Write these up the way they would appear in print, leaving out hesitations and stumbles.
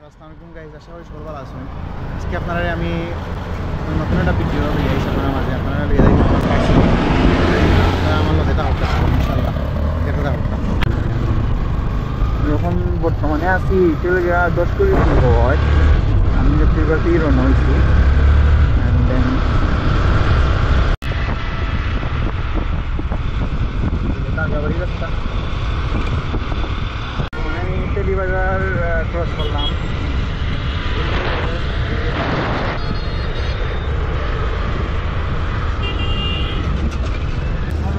আসসালামু আলাইকুম গাইস, আশা করি সবাই ভালো আছেন। আজকে আপনারা আমি নতুন একটা ভিডিও নিয়ে আইছি আপনাদের মাঝে। আপনারা লিয়ে যাই আমার পাশে আমার লগে তা হচ্ছে ইনশাআল্লাহ দেখো তা হচ্ছে। এখন বর্তমানে আছি তেলগা 10 কোটি হয় আমি দেখতে পাচ্ছি রওনা হয়েছি। অ্যান্ড দেন কাঁচাবাড়ি রাস্তা আমি তেলিবাজার ক্রস করলাম।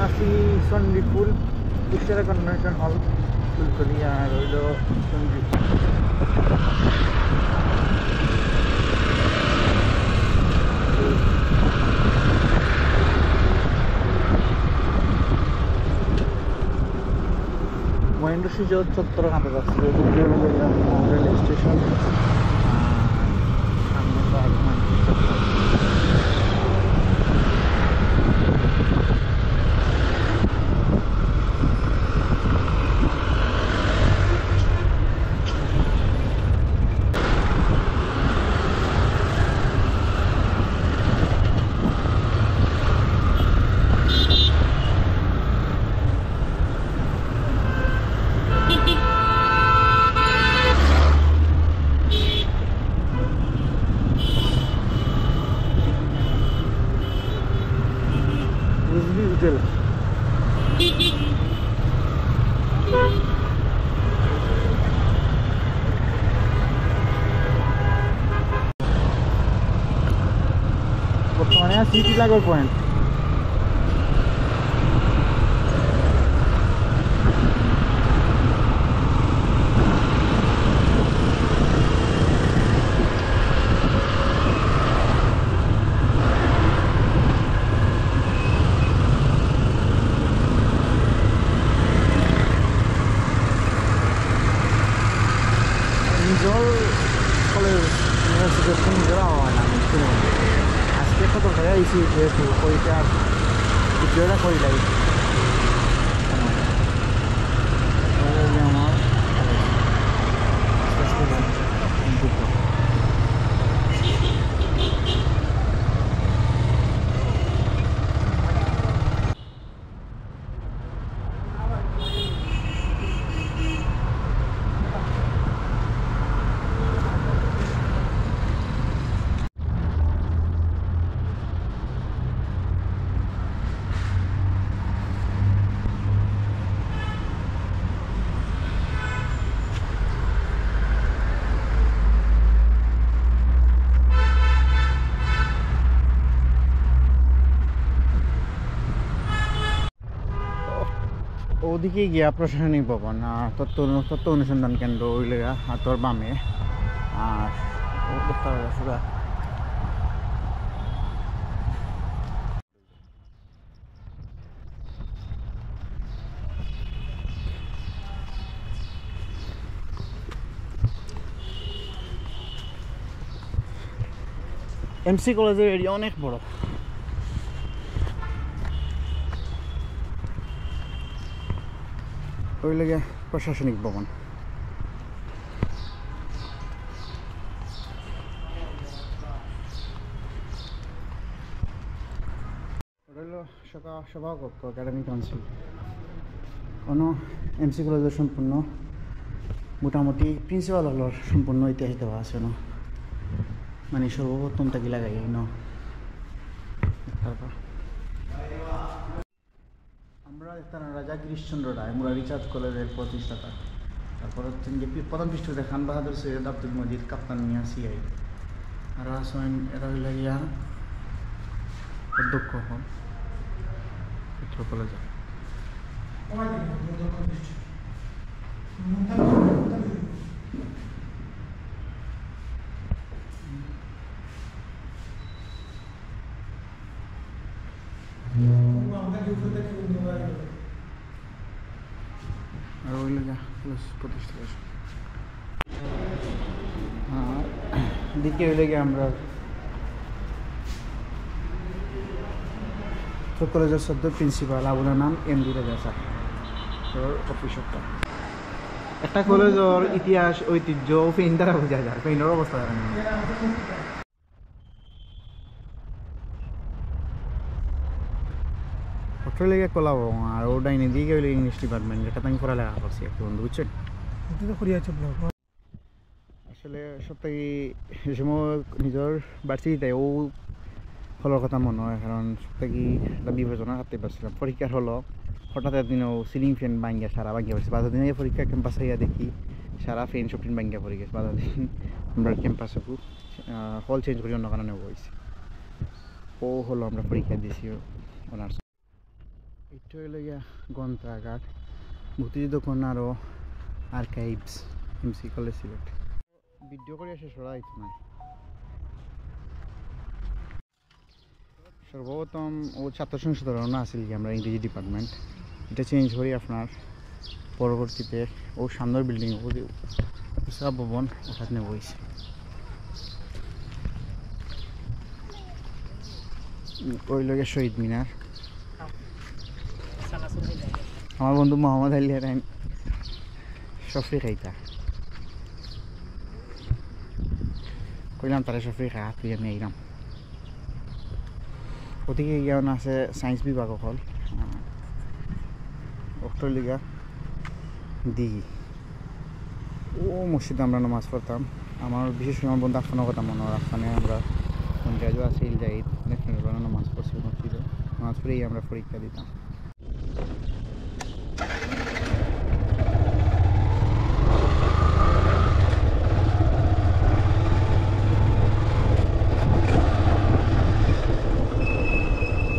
আছি সন্দীপুর কুষ্টিয়া কনভেনশন হল ফুলকলি আর হইল সন্দীপুর। মহেন্দ্র সিং চত্বর হাঁটা যাচ্ছে রেল স্টেশন সামনে হোটেল। বর্তমানে সিটি লাগর পয়েন্ট কলেজ ইউনিভার্সিটির নিজেরা হয় না আজকে কত ভাই আইসি যেহেতু ওইটা ভিডিওটা করি লাগে আমার ওদিকে গিয়া প্রশাসনিক ভবন তথ্য অনুসন্ধান কেন্দ্র ওইলে হাতর বামে আর পুরা এমসি কলেজের এরিয়া অনেক বড়। ওই লাগে প্রশাসনিক ভবন। সভাকক্ষ একাডেমিক কাউন্সিল কোনো এমসি কলেজের সম্পূর্ণ মোটামুটি প্রিন্সিপাল হলের সম্পূর্ণ ইতিহাস দেওয়া আছে না, মানে সর্বপ্রথম তাকে লাগাই ন। তারপর আমরা দেখতাম রাজা গিরিশচন্দ্র রায় মুরারি চাঁদ কলেজের প্রতিষ্ঠাতা। তারপর হচ্ছেন যে প্রধান পৃষ্ঠতে খান বাহাদুর সৈয়দ আব্দুল মজিদ কাপ্তান মিয়া সিআই আর আসেন এরা হইল গিয়া অধ্যক্ষ হন কলেজে। আর ওইলে প্রতিষ্ঠা দিকে হইলে গিয়ে আমরা কলেজের সদ্য প্রিন্সিপাল আবুল নাম এমডি রাজা স্যার অফিস একটা একটা কলেজের ইতিহাস ঐতিহ্য পেইন দ্বারা বোঝা যায়, পেইনের অবস্থা দ্বারা না। অস্ট্রেলিয়া কলাবো আর ওটা এনে দিয়ে গেলে ইংলিশ ডিপার্টমেন্ট, যেটা আমি পড়ালেখা করছি একটু বন্ধু, বুঝছেন। আসলে সত্যি এই সময় নিজের ভার্সিটিতে ও হলোর কথা মনে হয়, কারণ সত্যি একটা বিবেচনা করতে পারছিলাম। পরীক্ষার হলো হঠাৎ একদিনও সিলিং ফ্যান ভাঙ্গিয়া সারা ভাঙ্গিয়া পড়ছে। 12 দিন পরীক্ষা ক্যাম্পাসে গিয়ে দেখি সারা ফ্যান সব ফ্যান ভাঙ্গিয়া পড়ে গেছে। 12 দিন আমরা ক্যাম্পাসে হল চেঞ্জ করি অন্য কারণে বইছি। ও হলো আমরা পরীক্ষা দিয়েছি অনার্স। এটা হলো গিয়া গ্রন্থাগার, মুক্তিযুদ্ধ কন্যারও archives, MC college Sylhet. Video করে শেষ করা হইতো না। সর্বপ্রথম ও ছাত্র সংসদ রওনা আসিল কি আমরা ইংরেজি ডিপার্টমেন্ট, এটা চেঞ্জ করি আপনার পরবর্তীতে ও সামনের বিল্ডিং উৎসব ভবন ওখানে বইছে। ওই লোকে শহীদ মিনার। আমার বন্ধু মোহাম্মদ আলী হারাইন সফরি খাইতা কইলাম তারা সফরি খা, তুই আমি আইলাম। ওদিকে গিয়ে আছে সায়েন্স বিভাগ হল অস্ট্রেলিয়া দিঘি। ও মসজিদে আমরা নামাজ পড়তাম। আমার বিশেষ করে আমার বন্ধু আফানের কথা মনে হয়, আফানে আমরা পঞ্চায়েত আসিল যাই নামাজ পড়ছি মসজিদে। নামাজ পড়েই আমরা পরীক্ষা দিতাম।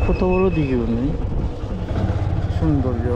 কত বড় দিঘি নেই, সৌন্দর্য।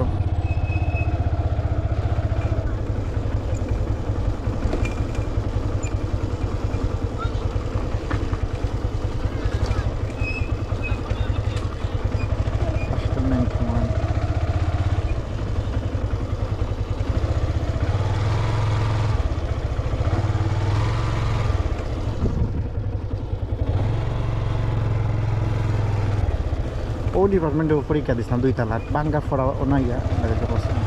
ও ডিপার্টমেন্টে পরীক্ষা দিচ্ছিলাম 2 তলার বাঙ্গা ফোড়া অনাইয়া করছিলাম।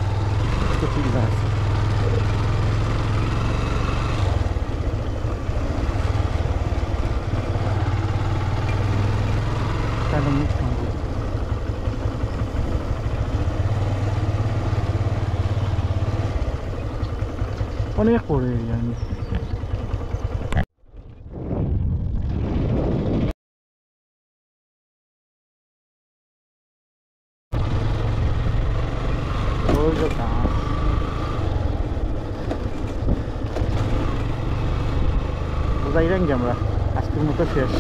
অনেক পড়ে আমি যাইলাম কি আমরা আজকের মতো শেষ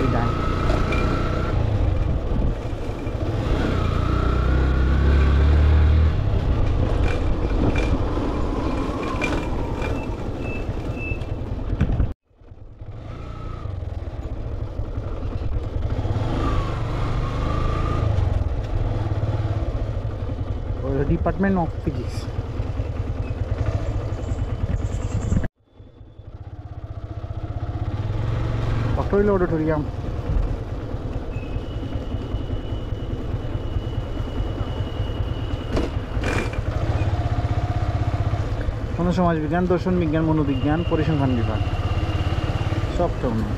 এই গান। Department of physics. অডিটোরিয়াম সমাজ বিজ্ঞান, দর্শন বিজ্ঞান, মনোবিজ্ঞান, পরিসংখ্যান বিভাগ সবটা নয়।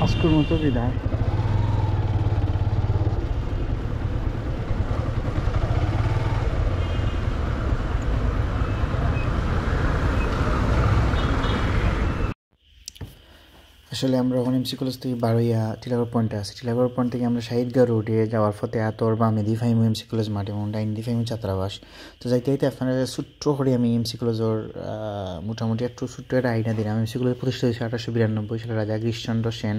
আজকের মতো বিদায়। আসলে আমরা ওখানে এমসি কলেজ থেকে বারোইয়া টিলাগড় পয়েন্টে আছি। টিলাগড় পয়েন্ট থেকে আমরা শাহিদগড় রোডে যাওয়ার পথে আতর বা মেদি ফাইমু এমসি কলেজ মাঠে এবং ডাইন দি ফাইমু ছাত্রাবাস। তো যাইতে যাইতে আপনারা ছোট্ট করে আমি এমসি কলেজের মোটামুটি একটু ছোট্ট একটা আইডিয়া দিলাম। এমসি কলেজ প্রতিষ্ঠিত হয়েছে 1892 সালে রাজা গিরিশচন্দ্র সেন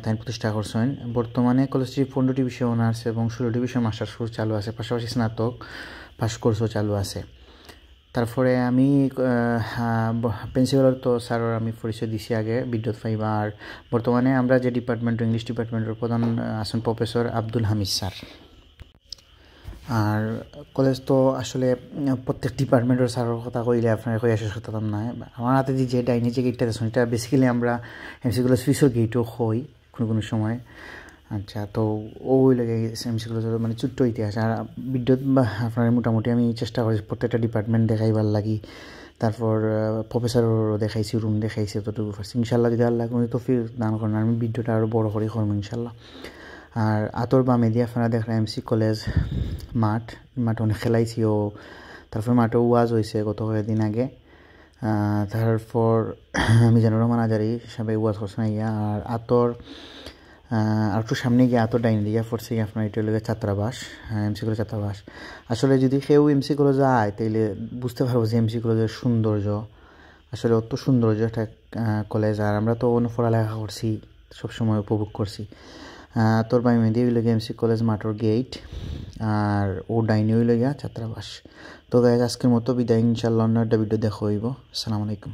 তাই প্রতিষ্ঠা করছেন। বর্তমানে কলেজটি 15টি বিষয়ে অনার্স এবং 16টি বিষয়ে মাস্টার্স কোর্স চালু আছে, পাশাপাশি স্নাতক পাস কোর্সও চালু আছে। তারপরে আমি প্রিন্সিপাল তো স্যারের আমি পরিচয় দিছি আগে, বিদ্যুৎ ফাইবা। আর বর্তমানে আমরা যে ডিপার্টমেন্ট, ইংলিশ ডিপার্টমেন্টের প্রধান আছেন প্রফেসর আব্দুল হামিদ স্যার। আর কলেজ তো আসলে প্রত্যেক ডিপার্টমেন্টের স্যারের কথা কইলে আপনার কই শেষ করতাম না। আমার হাতে যে ডাইনি যে গেটটা দেখুন, এটা বেসিক্যালি আমরা এমসি কলেজ সুইসের গেটও হই কোনো সময়। আচ্ছা, তো ওই লাগে এমসি কলেজের মানে ছোট্ট ইতিহাস। আর বিদ্যুৎ বা আপনার মোটামুটি আমি চেষ্টা করি প্রত্যেকটা ডিপার্টমেন্ট দেখাইবার লাগি। তারপর প্রফেসরও দেখাইছি, রুম দেখাইছি, ততটুকু পারছি। ইনশাল্লাহ যদি আল্লাহ কোনো তৌফিক দান করেন আমি ভিডিওটা আরও বড় করে করবো ইনশাল্লাহ। আর আতর বামে দিয়ে আপনারা দেখলেন এমসি কলেজ মাঠ অনেক খেলাইছি। ও তারপর মাঠে ওয়াজ হয়েছে গত কয়েকদিন আগে। তারপর মিজানুর রহমান আজারি সবাই ওয়াজ করছে না গিয়া। আর আতর আর একটু সামনে গিয়ে আতর ডাইন দিয়ে পড়ছে গিয়ে আপনার এটা লেগে ছাত্রাবাস, এমসি কলেজ ছাত্রাবাস। আসলে যদি কেউ এমসি কলেজ যায় তাইলে বুঝতে পারবো যে এমসি কলেজের সৌন্দর্য, আসলে অত সৌন্দর্য একটা কলেজ। আর আমরা তো অন্য পড়ালেখা করছি, সবসময় উপভোগ করছি। তোর বাই মেদি হইল গিয়ে এমসি কলেজ মাঠর গেট, আর ও ডাইনি হইল গিয়া ছাত্রাবাস। তো গাইজ আজকের মতো বিদায়, ইনশাল্লাহ অন্য একটা ভিডিও দেখা হইব। আসসালামু আলাইকুম।